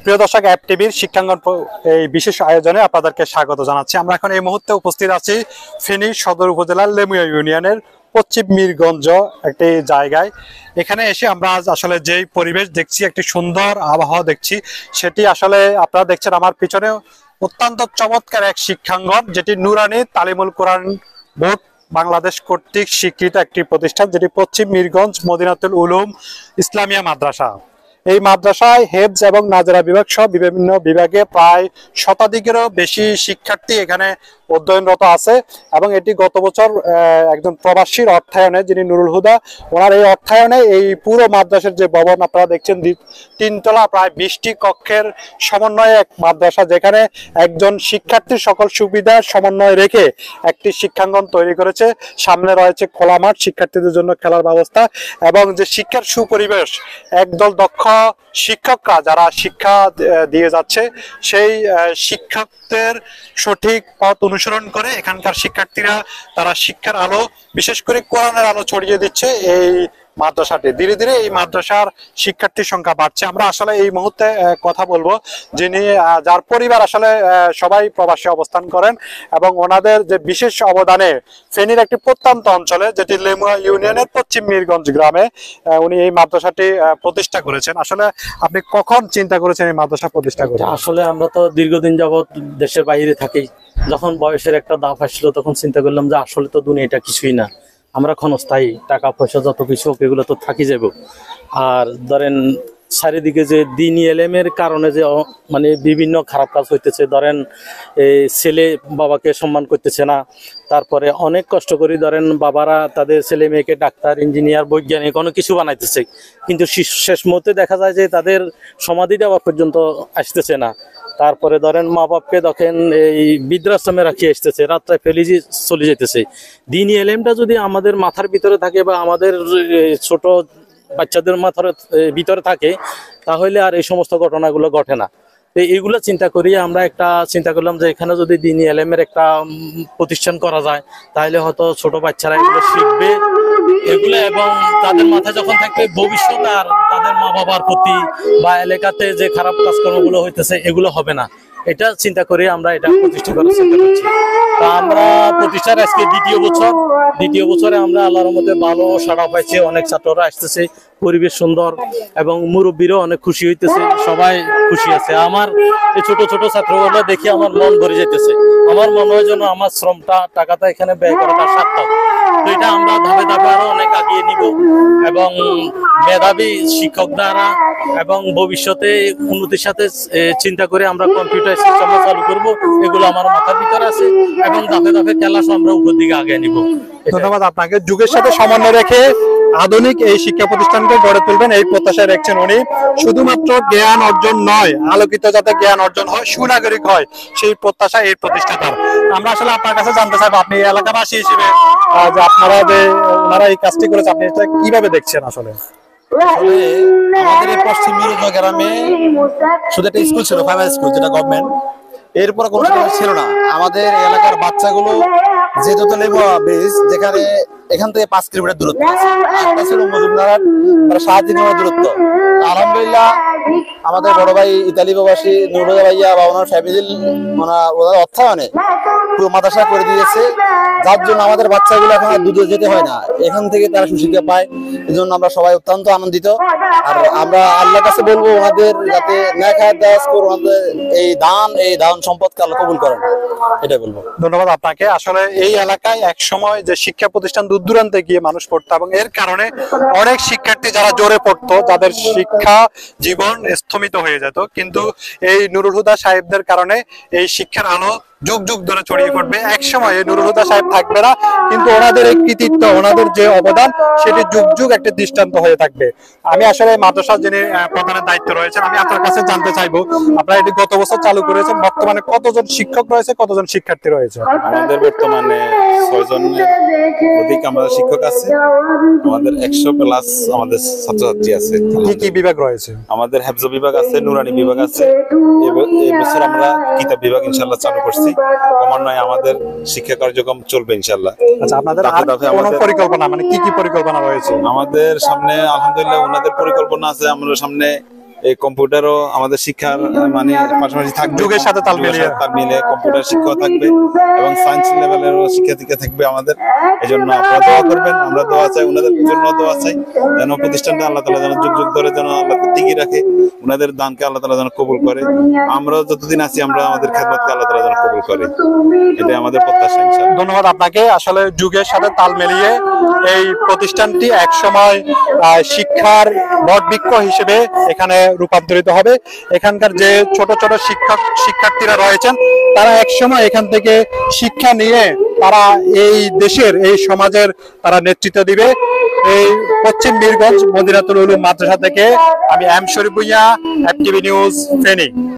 প্রিয় দর্শক, অ্যাপ টিভির শিক্ষাঙ্গন এই বিশেষ আয়োজনে আপনাদেরকে স্বাগত জানাচ্ছি। আমরা এখন এই মুহূর্তে উপস্থিত আছি ফেনী সদর উপজেলার লেমুয়া ইউনিয়নের পশ্চিম মিরগঞ্জ একটি জায়গায়। এখানে এসে আমরা আজ আসলে যেই পরিবেশ দেখছি, একটি সুন্দর আবহাওয়া দেখছি, সেটি আসলে আপনারা দেখছেন আমার পিছনে অত্যন্ত চমৎকার এক শিক্ষাঙ্গন, যেটি নুরানি তালিমুল কোরআন বোর্ড বাংলাদেশ কর্তৃক স্বীকৃত একটি প্রতিষ্ঠান, যেটি পশ্চিম মিরগঞ্জ মদিনাতুল উলুম ইসলামিয়া মাদ্রাসা। এই মাদ্রাসায় হেফজ এবং নাজেরা বিভাগ সহ বিভিন্ন বিভাগে প্রায় শতাধিকেরও বেশি শিক্ষার্থী এখানে অধ্যয়নরত আছে। এবং এটি গত বছর একজন প্রবাসীর অর্থায়নে, যিনি নুরুল হুদা, ওনার এই অর্থায়নে এই পুরো মাদ্রাসার যে ভবন আপনারা দেখছেন, 3 তলা প্রায় 20টি কক্ষের সমন্বয়ে এক মাদ্রাসা, যেখানে একজন শিক্ষার্থীর সকল সুবিধার সমন্বয় রেখে একটি শিক্ষাঙ্গন তৈরি করেছে। সামনে রয়েছে খোলা মাঠ, শিক্ষার্থীদের জন্য খেলার ব্যবস্থা এবং যে শিক্ষার সুপরিবেশ, একদল দক্ষ শিক্ষকরা যারা শিক্ষা দিয়ে যাচ্ছে, সেই শিক্ষকদের সঠিক পথ অনুসরণ করে এখানকার শিক্ষার্থীরা তারা শিক্ষার আলো, বিশেষ করে কোরআনের আলো ছড়িয়ে দিচ্ছে এই মাদ্রাসাটি। ধীরে ধীরে এই মাদ্রাসার শিক্ষার্থীর সংখ্যা বাড়ছে। আমরা আসলে এই মুহূর্তে কথা বলবো যিনি, যার পরিবার আসলে সবাই প্রবাসী অবস্থান করেন এবং ওনাদের যে বিশেষ অবদানে ফেনীর একটি প্রত্যন্ত অঞ্চলে, যেটি লেমুয়া ইউনিয়নের পশ্চিম মিরগঞ্জ গ্রামে, উনি এই মাদ্রাসাটি প্রতিষ্ঠা করেছেন। আসলে আপনি কখন চিন্তা করেছেন এই মাদ্রাসা প্রতিষ্ঠা করেছেন? আসলে আমরা তো দীর্ঘদিন যাবৎ দেশের বাইরে থাকি। যখন বয়সের একটা দাপ আসলো, তখন চিন্তা করলাম যে আসলে তো দুনিয়াটা কিছুই না, আমরা ক্ষণস্থায়ী, টাকা পয়সা যত কিছু হোক এগুলো তো থাকি যাব। আর ধরেন চারিদিকে যে দিন এলেমের কারণে যে মানে বিভিন্ন খারাপ কাজ হইতেছে, ধরেন এই ছেলে বাবাকে সম্মান করতেছে না, তারপরে অনেক কষ্ট করি ধরেন বাবারা তাদের ছেলে মেয়েকে ডাক্তার, ইঞ্জিনিয়ার, বৈজ্ঞানিক অনেক কিছু বানাইতেছে, কিন্তু শেষ মুহূর্তে দেখা যায় যে তাদের সমাধি দেওয়া পর্যন্ত আসতেছে না। তারপরে ধরেন মা বাপকে দেখেন এই বৃদ্ধাশ্রমে রাখিয়ে আসতেছে, রাত্রে ফেলে চলে যেতেছে। দিনই এলেমটা যদি আমাদের মাথার ভিতরে থাকে বা আমাদের ছোট বাচ্চাদের মাথার ভিতরে থাকে, তাহলে আর এই সমস্ত ঘটনাগুলো ঘটে না। তো এইগুলো চিন্তা করি আমরা একটা চিন্তা করলাম যে এখানে যদি দিনই এলেমের একটা প্রতিষ্ঠান করা যায়, তাহলে হয়তো ছোট বাচ্চারা এগুলো শিখবে এগুলো, এবং তাদের মাথায় যখন থাকবে ভবিষ্যৎ আর তাদের মা বাবার প্রতি বা এলাকাতে যে খারাপ কাজকর্মগুলো হইতেছে এগুলো হবে না। এটা চিন্তা করে আমরা এটা প্রতিষ্ঠা করার চিন্তা করছি। তা আমরা প্রতিষ্ঠার আজকে দ্বিতীয় বছরে আমরা আল্লাহর মধ্যে ভালো সাড়া পাইছি, অনেক ছাত্ররা আসতেছে, পরিবেশ সুন্দর এবং মুরব্বীরাও অনেক খুশি হইতেছে, সবাই খুশি আছে। আমার এই ছোট ছোট ছাত্রগুলো দেখে আমার মন ভরে যেতেছে। আমার মনে হয় যেন আমার শ্রমটা, টাকাটা এখানে ব্যয় করাটা সার্থক। তো এটা আমরা ধাপে ধাপে আরো অনেক আগিয়ে নিব এবং মেধাবী শিক্ষক দ্বারা এবং ভবিষ্যতে উন্নতির সাথে চিন্তা করে আমরা কম্পিউটার সিস্টেম চালু করব। এগুলো আমার মাথার ভিতরে আছে এবং ধাপে ধাপে ক্লাস আমরা উপর দিকে আগে নিব। ধন্যবাদ আপনাকে। যুগের সাথে সমন্বয় রেখে আধুনিক এই শিক্ষা প্রতিষ্ঠানকে গড়ে তুলবেন, এই প্রত্যাশায় রাখছেন উনি। শুধুমাত্র জ্ঞান অর্জন নয়, আলোকিত যাতে জ্ঞান অর্জন হয়, সুনাগরিক হয়, সেই প্রত্যাশা এই প্রতিষ্ঠাতার। আমরা আসলে আপনার কাছে জানতে চাইবো, আপনি এলাকাবাসী হিসেবে যে আপনারা যে ওনারা এই কাজটি করেছে, আপনি এটা কিভাবে দেখছেন? আসলে আমাদের এই পশ্চিম মিরগঞ্জ গ্রামে শুধু একটা স্কুল ছিল, প্রাইমারি স্কুল, যেটা গভর্নমেন্ট, এরপর কোনো ছিল না। আমাদের এলাকার বাচ্চাগুলো যেহেতু লেবুয়া ব্রিজ, যেখানে এখান থেকে 5 কিলোমিটার দূরত্ব আছে, একটা ছিল মজুমদারহাট, 7 কিলোমিটার দূরত্ব। আলহামদুলিল্লাহ আমাদের বড় ভাই ইতালি প্রবাসী নুরুল ভাইয়া বা ওনার ফ্যামিলির ওনার অর্থায়নে পুরো মাদ্রাসা করে দিয়েছে, যার জন্য আমাদের বাচ্চাগুলো এখন আর দূরে যেতে হয় না, এখান থেকে তারা সুশিক্ষা পায়। এই জন্য আমরা সবাই অত্যন্ত আনন্দিত। আর আমরা আল্লাহর কাছে বলবো ওনাদের যাতে ন্যায় খায়ের দাস করে ওনাদের এই দান সম্পদকে আল্লাহ কবুল করেন, এটাই বলবো। ধন্যবাদ আপনাকে। আসলে এই এলাকায় এক সময় যে শিক্ষা প্রতিষ্ঠান দূর দূরান্তে গিয়ে মানুষ পড়তো এবং এর কারণে অনেক শিক্ষার্থী যারা জোরে পড়তো, যাদের শিক্ষা জীবন স্থমিত হয়ে যেত, কিন্তু এই নুরুল হুদা সাহেবদের কারণে এই শিক্ষার আলো যুগ যুগ ধরে ছড়িয়ে পড়বে। এক সময় নুরুল হুদা সাহেব থাকবে না, কিন্তু ওনাদের এই কৃতিত্ব, ওনাদের যে অবদান, সেটি যুগ যুগ একটা দৃষ্টান্ত হয়ে থাকবে। আমি আসলে মাদ্রাসা যিনি প্রধানের দায়িত্ব রয়েছেন, আমি আপনার কাছে জানতে চাইবো, আপনারা এটি গত বছর চালু করেছেন, বর্তমানে কতজন শিক্ষক রয়েছে, কতজন শিক্ষার্থী রয়েছে? আমাদের বর্তমানে 6 জনের অধিক আমাদের শিক্ষক আছে, আমাদের 100+ আমাদের ছাত্রছাত্রী আছে। কি কি বিভাগ রয়েছে? আমাদের হেফজ বিভাগ আছে, নুরানি বিভাগ আছে। এই বছর আমরা কিতাব বিভাগ ইনশাআল্লাহ চালু করছি। ক্রমান্বয়ে আমাদের শিক্ষা কার্যক্রম চলবে ইনশাআল্লাহ। আচ্ছা, আপনাদের কোন পরিকল্পনা, মানে কি কি পরিকল্পনা রয়েছে? আমাদের সামনে আলহামদুলিল্লাহ ওনাদের পরিকল্পনা আছে। আমরা সামনে এই কম্পিউটারও আমাদের শিক্ষার মানে পাশাপাশি থাকবে, যুগের সাথে তাল মিলিয়ে। কম্পিউটার শিক্ষা থাকবে এবং সায়েন্স লেভেলেরও শিক্ষার্থীরা থাকবে আমাদের। এই জন্য আপনারা দোয়া করবেন, আমরা দোয়া চাই, ওনাদের জন্য দোয়া চাই যেন প্রতিষ্ঠানটা আল্লাহ তাআলা যেন যুগ যুগ ধরে যেন আল্লাহ টিকিয়ে রাখে, ওনাদের দানকে আল্লাহ তাআলা যেন কবুল করে। আমরা যতদিন আছি আমরা আমাদের খেদমতকে আল্লাহ তাআলা যেন কবুল করে, এটাই আমাদের প্রত্যাশা ইনশাআল্লাহ। ধন্যবাদ আপনাকে। আসলে যুগের সাথে তাল মিলিয়ে এই প্রতিষ্ঠানটি একসময় শিক্ষার বটবৃক্ষ হিসেবে এখানে রূপান্তরিত হবে। এখানকার যে ছোট ছোট শিক্ষার্থীরা রয়েছেন তারা একসময় এখান থেকে শিক্ষা নিয়ে তারা এই দেশের এই সমাজের তারা নেতৃত্ব দিবে। এই পশ্চিম মিরগঞ্জ মদিনাতুল উলুম মাদ্রাসা থেকে আমি এম শরীফ ভুঁইয়া, FTV নিউজ, ফেনী।